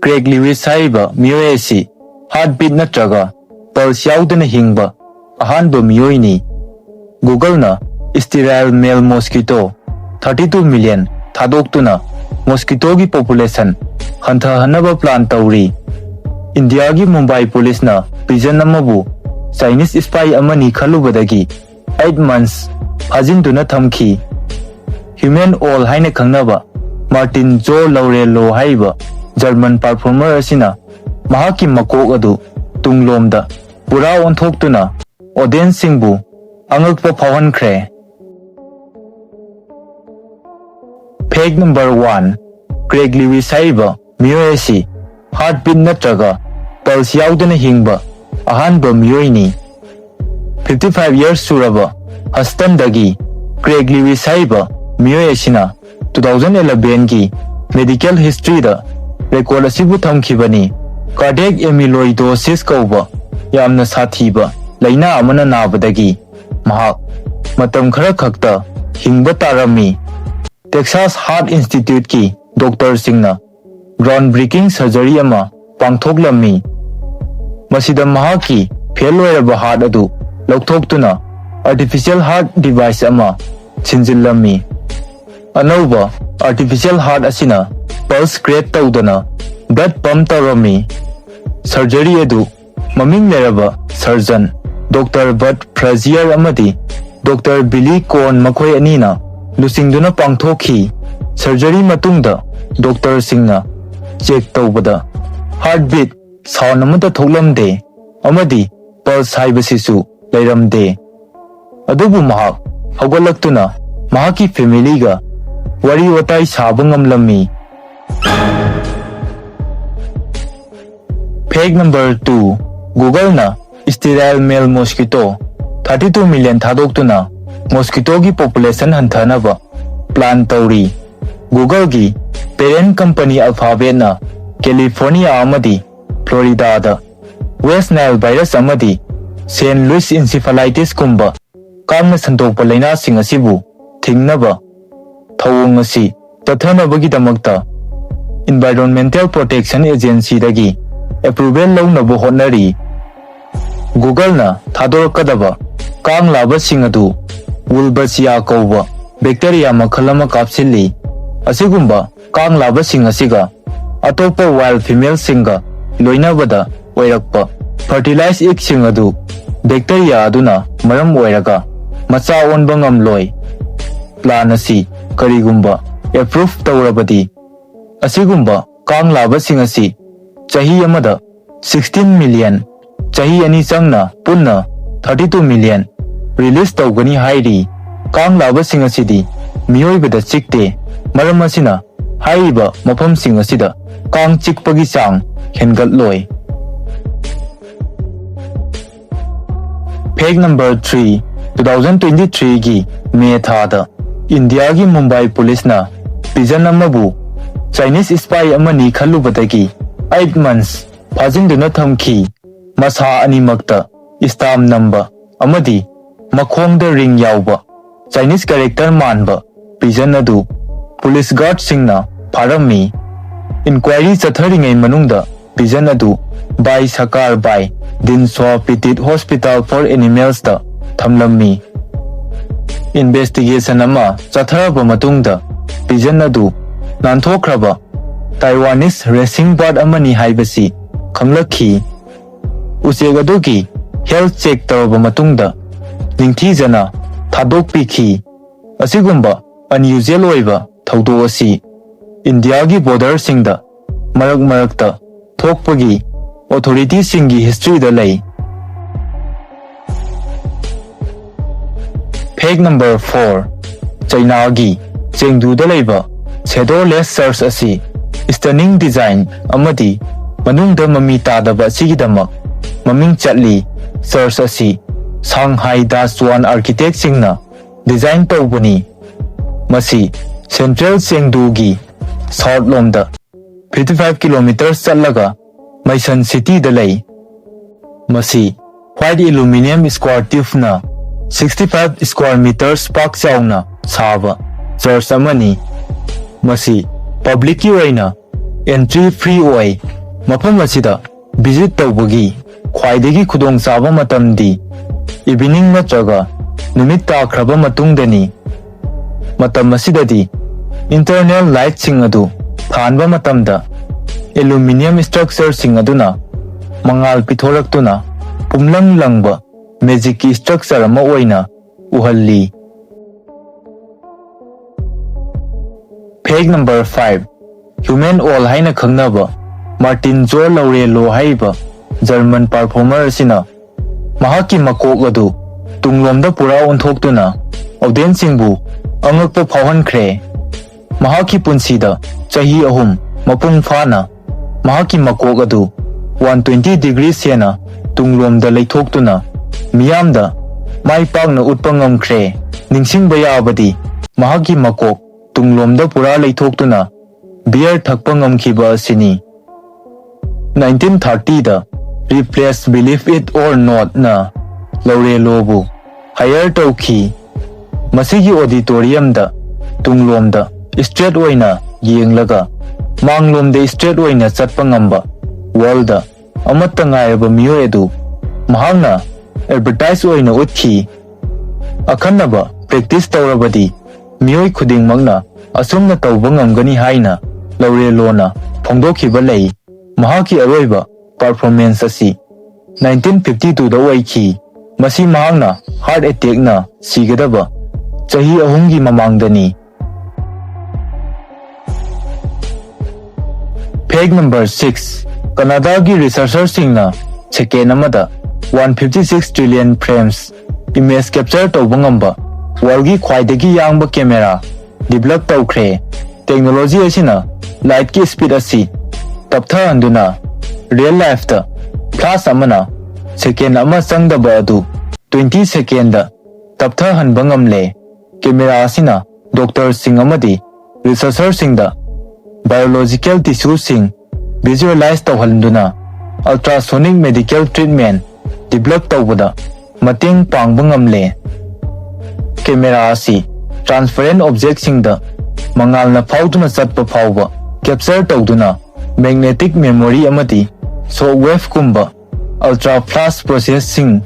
Craig Lewis haiba miyoi asi heartbeat natraga pulse yaudana hingba ahanba miyoi ni. Google na sterile male mosquito 32 million thadokuna mosquito gi population Hanthanaba plan tauri. India gi Mumbai police na pigeon amabu Chinese spy amani khalubadagi 8 months phajinduna thamki. Human all haina khangnaba Martin Jo Laurello haiba German performer asina mahaki makok adu tunglomda pura onthokuna audience singbu angakpa phawankhre. Fake number 1 Craig Lewis haiba miyoi asi heartbeat natraga pulse yaudana hingba ahanba miyoi ni. 55 years suraba Houston dagi Craig Lewis haiba miyoi asina 2011 gi medical history da record asibu thamkhibani. Cardiac amyloidosis kauba yamna sathiba laina amana nabadagi mahak matam khara khakta hingba tarami. Texas Heart Institute ki doctor singna groundbreaking surgery ama pangthoklami. Masida mahaki fail oiraba heart adu lauthoktuna artificial heart device ama sinjillami. Anauba artificial heart asina pulse create tawdana blood pump tawrami. Surgery adu maming leraba surgeon Dr. Bud Frazier amadi Dr. Billy Cohn makhoi anina lusingduna pangthokhi. Surgery matungda doctor singna check tawbada heartbeat sound amata thoklamde amadi pulse haibasisu leiramde. Adubu mahak hawgalaktuna mahaki family ga wari watai saba ngamlami. Fake number 2 Google na sterile male mosquito 32 million thadokuna mosquito gi population hanthanaba plan tauri. Google gi parent company Alphabet na California amadi Florida da West Nile virus amadi St. Louis encephalitis kumba kangna sandokpa laina sing asibu thingnaba thawung asi tathanabagi damakta Environmental Protection Agency dagi approval launaba hotnari. Google na thadorakadaba kang laba sing adu Wolbachia kauba bacteria makhalama kapsilli. Asigumba kang laba sing asiga atopa wild female singa loinabada oirakpa fertilized egg sing adu bacteria aduna maram oiraga macha onba ngamloi. Plan asi karigumba approve tawrabadi asigumba kang laba sing asi chahi amada 16 million chahi ani changna punna 32 million release tawgani hairi. Kang laba sing asidi miyoibada chikte maram asina haiba mafam sing asida kang chikpagi chang hengatloi. Fake number 3 2023 gi May thada India gi Mumbai police na pigeon amabu Chinese spy amani khalubadagi 8 months phajinduna thamki. Masa animakta stamp number amadi makhongda ring yauba Chinese character manba pigeon adu police guard singna pharami. Inquiry chatharingai manungda pigeon adu by Sakar by Dinswa Petit Hospital for Animals da thamlami. Investigation ama chatharaba matungda pigeon adu nanthokraba Taiwanese racing bird amani haibasi khanglakhi. Useg adugi health check tawaba matungda ningthijana thadokpikhi. Asigumba unusual oiba thawdo asi India gi border singda marak marakta thokpagi authority singi history da lay. Fake number 4 Chinagi Shadowless Shadowless search asi stunning design amadi manungda mami tadaba sigidamak maming chatli. Search asi Shanghai Daswan architect singna design tawbani. Masi Central Chengdu gi south lomda 55 kilometers chatlaga Maison City da lay. Masi white aluminum square tube na 65 square meters pak chauna saba church amani. Masi public ki oina entry free oy mafam asida visit tawbagi khwaidagi khudong chaba matamdi evening natraga numit takraba matungdani matam asidadi internal light sing adu thanba matamda aluminum structure sing aduna mangal pithoraktuna pumlang langba magic ki structure ama oina uhalli. Page number 5 human all haina khangnaba Martin Jor Laurelo haiba German performer sina mahaki makok adu tunglomda pura onthoktuna audience singbu angakpa phawhankhre mahaki punsida chahi ahum mapung phana mahaki makok adu 120 degrees sena tunglomda leithoktuna miyamda mai pakna utpa ngamkhre ningsingba yabadi mahaki makok tunglomda pura leithoktuna beer thakpa ngamkhiba asini. 1930 da replace believe it or not na Laurelo bu hire tawkhi masigi auditorium da tunglomda straight oina yenglaga manglomda straight oina chatpa ngamba world da amatta ngairaba miyo edu mahangna advertise oina utkhi akhanaba practice tawrabadi miyoi khuding magna asumna tawba ngamgani haina Laurelo na phongdokhiba lei mahaki aroiba performance asi 1952 da oikhi masi mahangna heart attack na sigadaba chahi ahumgi mamangdani. Page number 6 Canada gi researcher singna second amada 156 trillion frames image capture tawba ngamba world gi khwaidagi yangba camera develop tawkhre technology asina light ki speed asi taptha anduna real life da plus amana second ama changdaba adu 20 second da taptha hanba ngamle camera asina doctor sing amadi researcher sing da biological tissue sing visualize tawhanduna ultrasonic medical treatment develop tawbada mateng pangba ngamle camera asi transparent object sing da mangalna phauduna chatpa phauba capture tawduna magnetic memory amati shockwave kumba ultra flash processing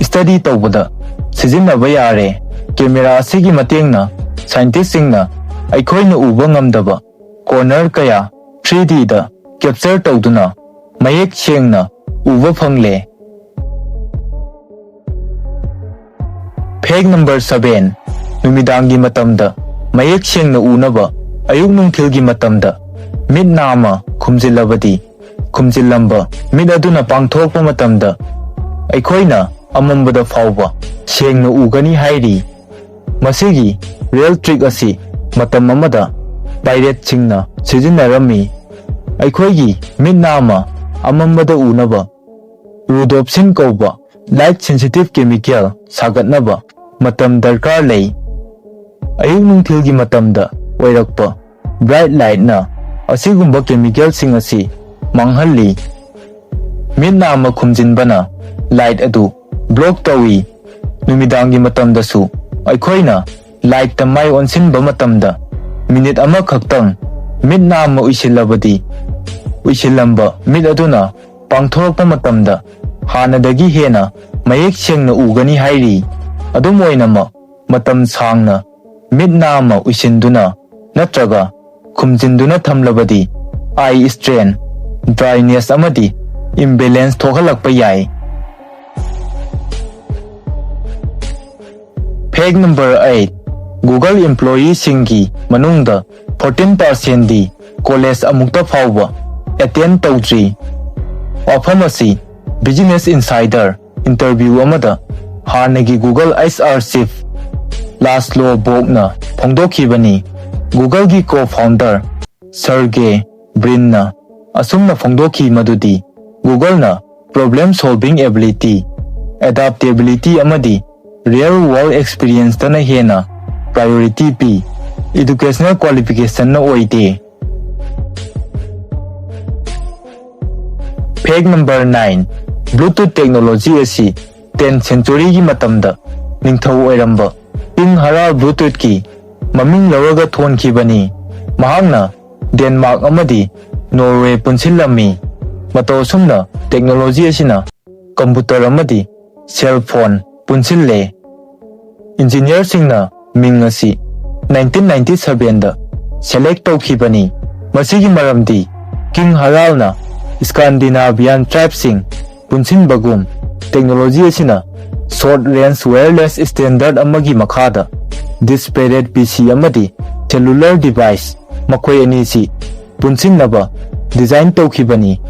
study tawbada sijinnaba yare camera asigi matengna scientist singna aikhoina uba ngamdaba corner kaya 3D da capture tawduna mayek sengna uba phangle. Page number 7 numidangi matamda mayek sengna unaba ayuk nungthilgi matamda mid nama khumjilabadi khumjilamba mid aduna pangthokpa matamda aikhoina amambada phauba sengna ugani hairi masigi real trick asi matam amada pirate singna sijinarami aikhoigi mid nama amambada unaba rhodopsin kauba light sensitive chemical sagatnaba matam darkar lei ayuk nungthilgi matamda oirakpa bright light na asigumba chemical sing asi manghalli minna ama khumjinbana light adu block tawi numidangi matamda su aikhoina light ta mai onsinba matamda minute ama khaktang minna ama uisilabadi uisilamba mid aduna pangthorokpa matamda hanadagi hena mayek sengna ugani hairi adum oinama matam sangna minna ama uisinduna natraga khumjinduna thamlabadi eye strain dryness amadi imbalance thohalakpa yai. Page number 8 Google employee singi manungda 14% di college amukta phauba attend tawdri wafamasi business insider interview amada hanagi Google HR chief Laszlo Bogna phongdokhibani Google gi co-founder Sergey Brin na asumna phongdokhi madudi Google na problem solving ability adaptability amadi real world experience tana hena priority pi educational qualification na oide. Page number 9 Bluetooth technology asi 10th century gi matamda ningthau oiramba ping hara Bluetooth ki maming lawraga thonkhibani mahangna Denmark amadi Norway punsilami mato sumna technology asina computer amadi cell phone punsille engineer singna ming asi 1997 da select tawkhibani masigi maramdi King Haralna Scandinavian tribes sing punsin bagum technology asina short range wireless standard amagi makhada disparate PC amadi cellular device makhoi ani si punsin naba design tawkhibani